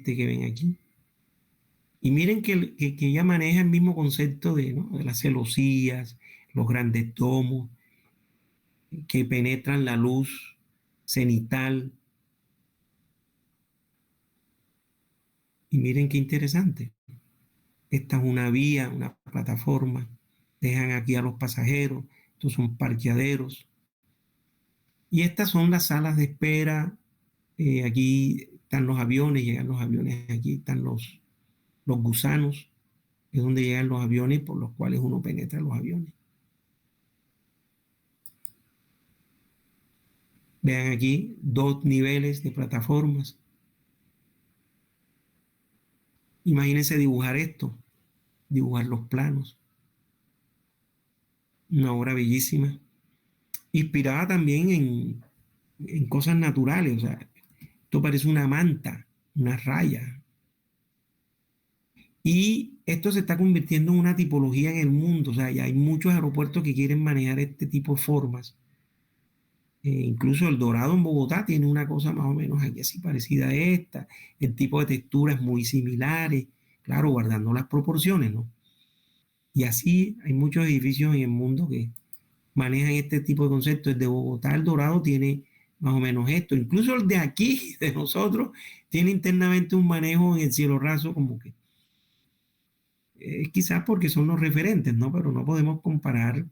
este que ven aquí. Y miren que ella maneja el mismo concepto de, ¿no?, de las celosías, los grandes domos, que penetran la luz cenital. Y miren qué interesante. Esta es una vía, una plataforma. Dejan aquí a los pasajeros. Estos son parqueaderos. Y estas son las salas de espera. Aquí están los aviones, llegan los aviones. Aquí están los gusanos. Es donde llegan los aviones por los cuales uno penetra los aviones. Vean aquí 2 niveles de plataformas. Imagínense dibujar esto, dibujar los planos. Una obra bellísima, inspirada también en cosas naturales. O sea, esto parece una manta, una raya. Y esto se está convirtiendo en una tipología en el mundo. O sea, ya hay muchos aeropuertos que quieren manejar este tipo de formas. Incluso el Dorado en Bogotá tiene una cosa más o menos aquí así parecida a esta. El tipo de texturas muy similares, claro, guardando las proporciones, ¿no? Y así hay muchos edificios en el mundo que manejan este tipo de conceptos. El de Bogotá, el Dorado, tiene más o menos esto. Incluso el de aquí, de nosotros, tiene internamente un manejo en el cielo raso como que quizás porque son los referentes, ¿no? Pero no podemos comparar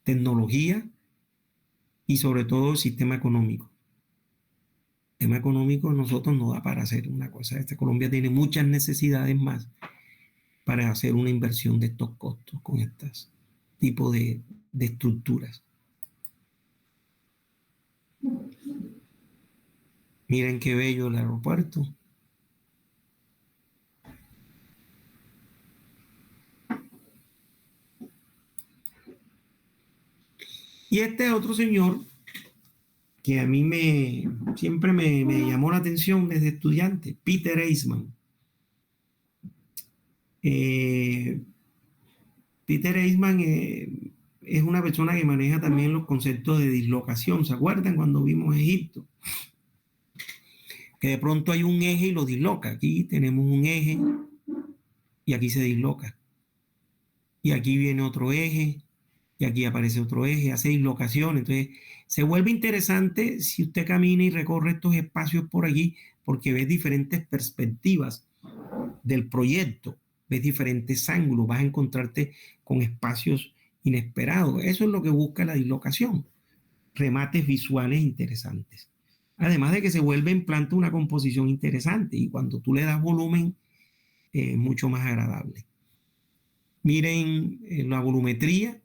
tecnología y sobre todo el sistema económico. El tema económico nosotros no da para hacer una cosa. Colombia tiene muchas necesidades más para hacer una inversión de estos costos con estos tipos de estructuras. Miren qué bello el aeropuerto. Y este otro señor que a mí siempre me llamó la atención desde estudiante, Peter Eisman. Peter Eisman es una persona que maneja también los conceptos de dislocación. ¿Se acuerdan cuando vimos Egipto? Que de pronto hay un eje y lo disloca. Aquí tenemos un eje y aquí se disloca. Y aquí viene otro eje y aquí aparece otro eje, hace dislocación. Entonces se vuelve interesante si usted camina y recorre estos espacios por allí, porque ves diferentes perspectivas del proyecto, ves diferentes ángulos, vas a encontrarte con espacios inesperados. Eso es lo que busca la dislocación, remates visuales interesantes. Además de que se vuelve en planta una composición interesante y cuando tú le das volumen, mucho más agradable. Miren la volumetría,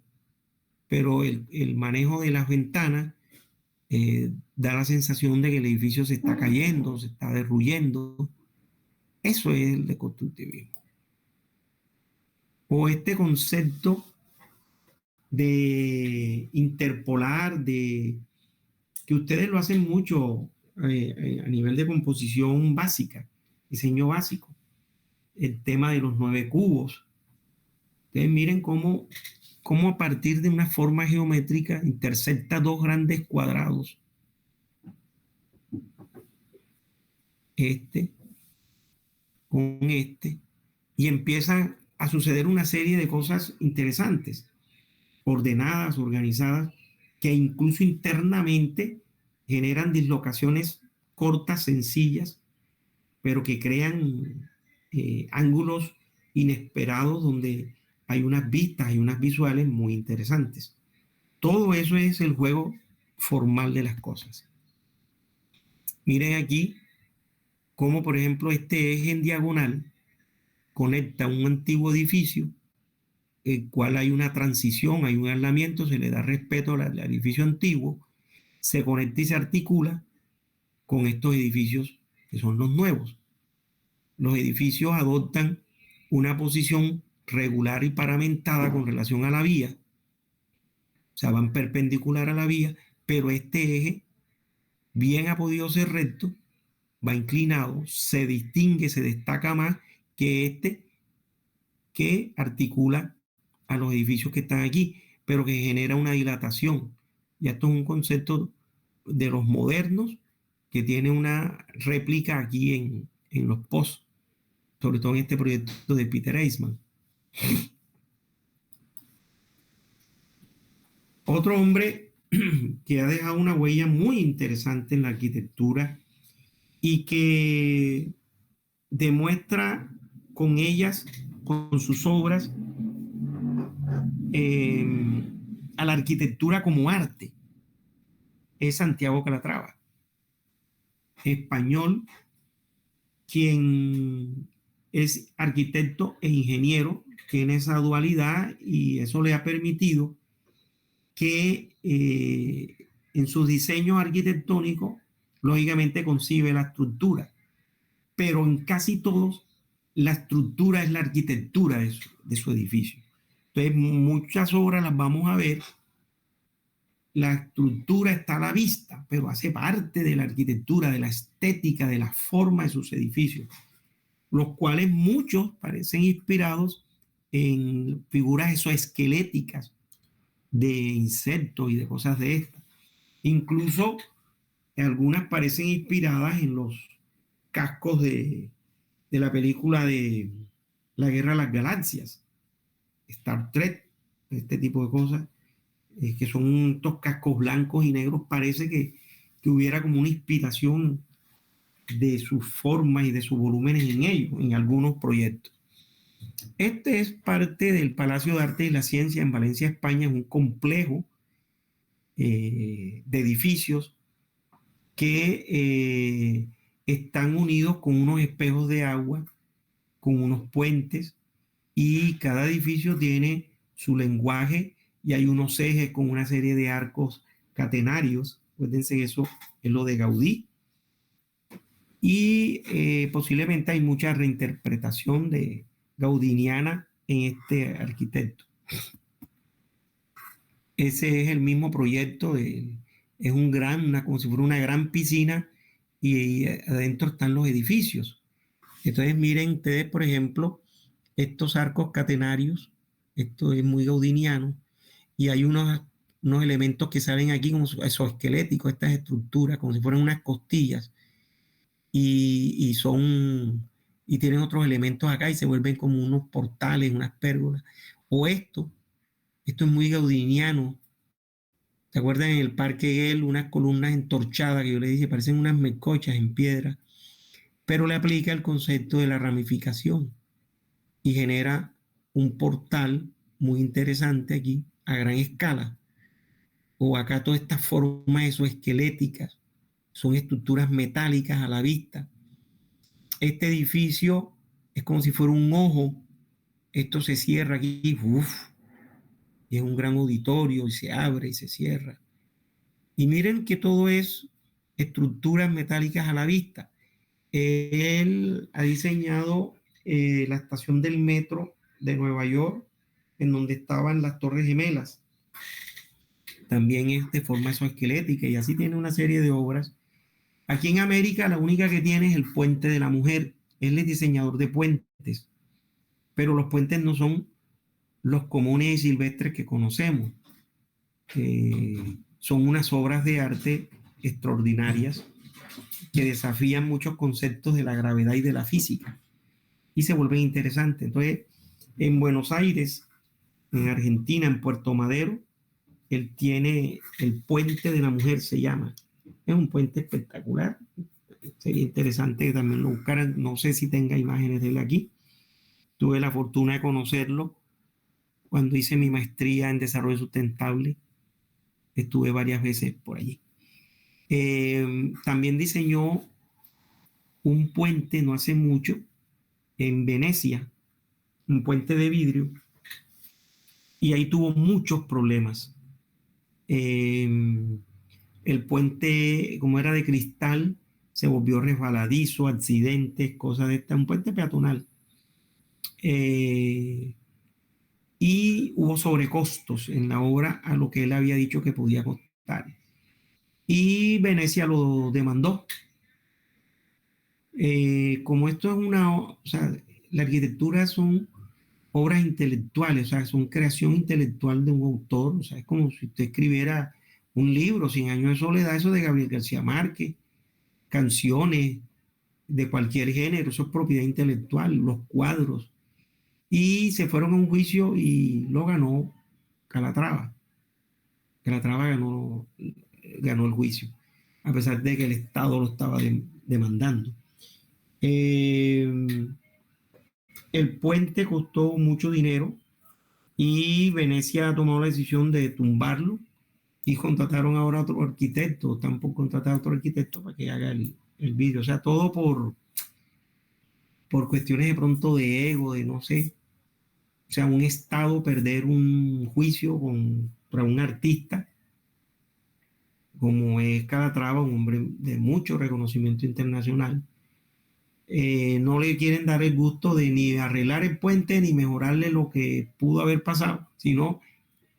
pero el manejo de las ventanas da la sensación de que el edificio se está cayendo, se está derruyendo. Eso es el deconstructivismo. O este concepto de interpolar, que ustedes lo hacen mucho a nivel de composición básica, diseño básico. El tema de los 9 cubos. Ustedes miren cómo a partir de una forma geométrica intersecta 2 grandes cuadrados. Este con este. Y empieza a suceder una serie de cosas interesantes, ordenadas, organizadas, que incluso internamente generan dislocaciones cortas, sencillas, pero que crean ángulos inesperados donde hay unas vistas, hay unas visuales muy interesantes. Todo eso es el juego formal de las cosas. Miren aquí cómo, por ejemplo, este eje en diagonal conecta un antiguo edificio, el cual hay una transición, hay un aislamiento, se le da respeto al edificio antiguo, se conecta y se articula con estos edificios que son los nuevos. Los edificios adoptan una posición regular y paramentada con relación a la vía, o sea, van perpendicular a la vía, pero este eje bien ha podido ser recto, va inclinado, se distingue, se destaca más que este que articula a los edificios que están aquí, pero que genera una dilatación. Y esto es un concepto de los modernos que tiene una réplica aquí en los posts, sobre todo en este proyecto de Peter Eisman. Otro hombre que ha dejado una huella muy interesante en la arquitectura y que demuestra con ellas, con sus obras, a la arquitectura como arte, es Santiago Calatrava, español, quien es arquitecto e ingeniero, tiene esa dualidad y eso le ha permitido que en sus diseños arquitectónicos, lógicamente concibe la estructura, pero en casi todos la estructura es la arquitectura de su edificio. Entonces, muchas obras las vamos a ver, la estructura está a la vista, pero hace parte de la arquitectura, de la estética, de la forma de sus edificios, los cuales muchos parecen inspirados en figuras exoesqueléticas de insectos y de cosas de estas. Incluso algunas parecen inspiradas en los cascos de la película de La Guerra de las Galaxias, Star Trek, este tipo de cosas, que son estos cascos blancos y negros. Parece que hubiera como una inspiración de sus formas y de sus volúmenes en ellos, en algunos proyectos. Este es parte del Palacio de Arte y la Ciencia en Valencia, España. Es un complejo de edificios que están unidos con unos espejos de agua, con unos puentes, y cada edificio tiene su lenguaje y hay unos ejes con una serie de arcos catenarios. Acuérdense, eso es lo de Gaudí. Y posiblemente hay mucha reinterpretación de gaudiniana en este arquitecto. Ese es el mismo proyecto, es como si fuera una gran piscina y adentro están los edificios. Entonces miren ustedes, por ejemplo, estos arcos catenarios, esto es muy gaudiniano, y hay unos elementos que salen aquí como exoesqueléticos, estas estructuras, como si fueran unas costillas, y tienen otros elementos acá y se vuelven como unos portales, unas pérgolas. O esto es muy gaudiniano. ¿Se acuerdan en el Parque Güell unas columnas entorchadas que yo les dije, parecen unas melcochas en piedra? Pero le aplica el concepto de la ramificación y genera un portal muy interesante aquí a gran escala. O acá todas estas formas exoesqueléticas son estructuras metálicas a la vista. Este edificio es como si fuera un ojo. Esto se cierra aquí, y es un gran auditorio y se abre y se cierra. Y miren que todo es estructuras metálicas a la vista. Él ha diseñado la estación del metro de Nueva York, en donde estaban las Torres Gemelas. También es de forma exoesquelética y así tiene una serie de obras. Aquí en América la única que tiene es el Puente de la Mujer. Él es diseñador de puentes, pero los puentes no son los comunes y silvestres que conocemos. Son unas obras de arte extraordinarias que desafían muchos conceptos de la gravedad y de la física y se vuelven interesantes. Entonces, en Buenos Aires, en Argentina, en Puerto Madero, él tiene el Puente de la Mujer, se llama. Es un puente espectacular. Sería interesante que también lo buscaran. No sé si tenga imágenes de él aquí. Tuve la fortuna de conocerlo cuando hice mi maestría en desarrollo sustentable. Estuve varias veces por allí. También diseñó un puente no hace mucho en Venecia, un puente de vidrio, y ahí tuvo muchos problemas. El puente, como era de cristal, se volvió resbaladizo, accidentes, cosas de esta, un puente peatonal. Y hubo sobrecostos en la obra a lo que él había dicho que podía costar. Y Venecia lo demandó. Como esto es o sea, la arquitectura son obras intelectuales, o sea, son creación intelectual de un autor, o sea, es como si usted escribiera un libro, 100 años de soledad, eso de Gabriel García Márquez, canciones, de cualquier género, eso es propiedad intelectual, los cuadros. Y se fueron a un juicio y lo ganó Calatrava. Calatrava ganó el juicio, a pesar de que el Estado lo estaba demandando. El puente costó mucho dinero y Venecia ha tomado la decisión de tumbarlo y contrataron ahora a otro arquitecto, están por contratar a otro arquitecto para que haga el vidrio. O sea, todo por cuestiones de pronto de ego, de no sé. O sea, un Estado perder un juicio contra un artista como es Calatrava, un hombre de mucho reconocimiento internacional, no le quieren dar el gusto de ni arreglar el puente ni mejorarle lo que pudo haber pasado, sino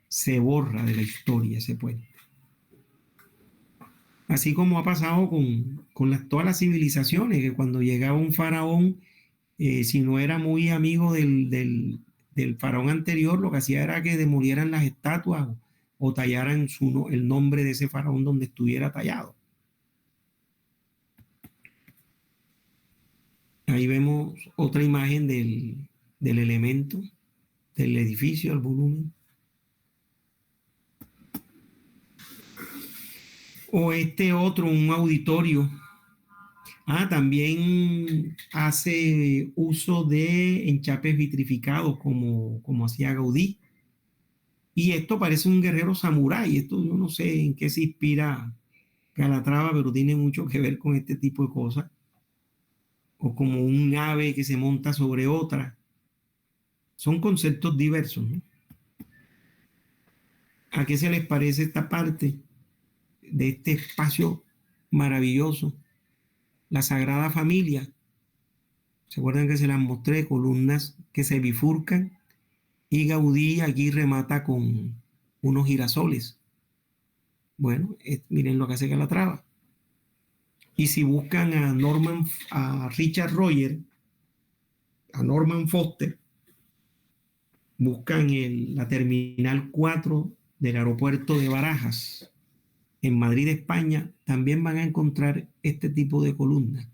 se borra de la historia ese puente. Así como ha pasado con todas las civilizaciones, que cuando llegaba un faraón, si no era muy amigo del faraón anterior, lo que hacía era que demolieran las estatuas o tallaran el nombre de ese faraón donde estuviera tallado. Ahí vemos otra imagen del elemento, del edificio, el volumen. O este otro, un auditorio. También hace uso de enchapes vitrificados como hacía Gaudí. Y esto parece un guerrero samurái. Esto yo no sé en qué se inspira Calatrava, pero tiene mucho que ver con este tipo de cosas. O como un ave que se monta sobre otra. Son conceptos diversos, ¿no? ¿A qué se les parece esta parte de este espacio maravilloso? La Sagrada Familia. ¿Se acuerdan que se las mostré? Columnas que se bifurcan y Gaudí aquí remata con unos girasoles. Bueno, miren lo que hace Calatrava. Y si buscan a Richard Roger, a Norman Foster, buscan la terminal 4 del aeropuerto de Barajas, en Madrid, España, también van a encontrar este tipo de columnas.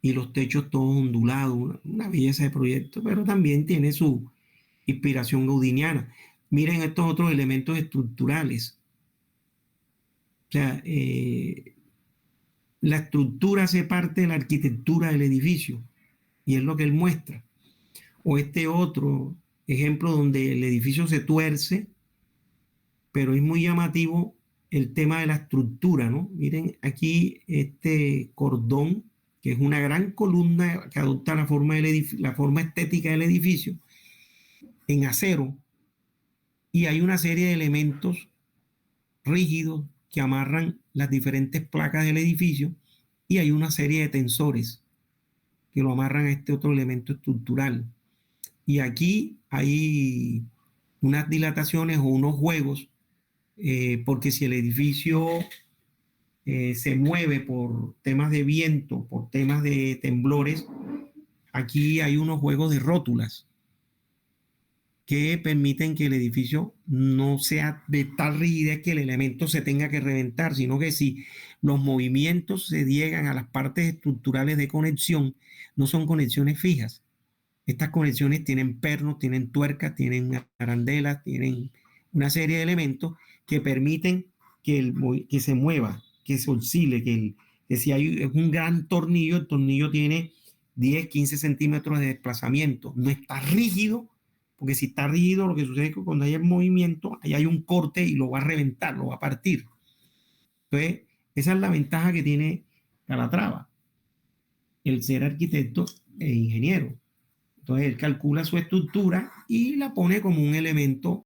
Y los techos todos ondulados, una belleza de proyecto, pero también tiene su inspiración gaudiniana. Miren estos otros elementos estructurales. O sea, la estructura hace parte de la arquitectura del edificio y es lo que él muestra. O este otro ejemplo donde el edificio se tuerce, pero es muy llamativo el tema de la estructura, ¿no? Miren aquí este cordón, que es una gran columna que adopta la forma estética del edificio en acero, y hay una serie de elementos rígidos que amarran las diferentes placas del edificio y hay una serie de tensores que lo amarran a este otro elemento estructural. Y aquí hay unas dilataciones o unos juegos, porque si el edificio se mueve por temas de viento, por temas de temblores, aquí hay unos juegos de rótulas que permiten que el edificio no sea de tal rigidez que el elemento se tenga que reventar, sino que si los movimientos se llegan a las partes estructurales de conexión, no son conexiones fijas. Estas conexiones tienen pernos, tienen tuercas, tienen arandelas, tienen una serie de elementos que permiten que se mueva, que se oscile, que si hay un gran tornillo, el tornillo tiene 10, 15 centímetros de desplazamiento. No está rígido, porque si está rígido, lo que sucede es que cuando hay el movimiento, ahí hay un corte y lo va a reventar, lo va a partir. Entonces, esa es la ventaja que tiene Calatrava, el ser arquitecto e ingeniero. Entonces, él calcula su estructura y la pone como un elemento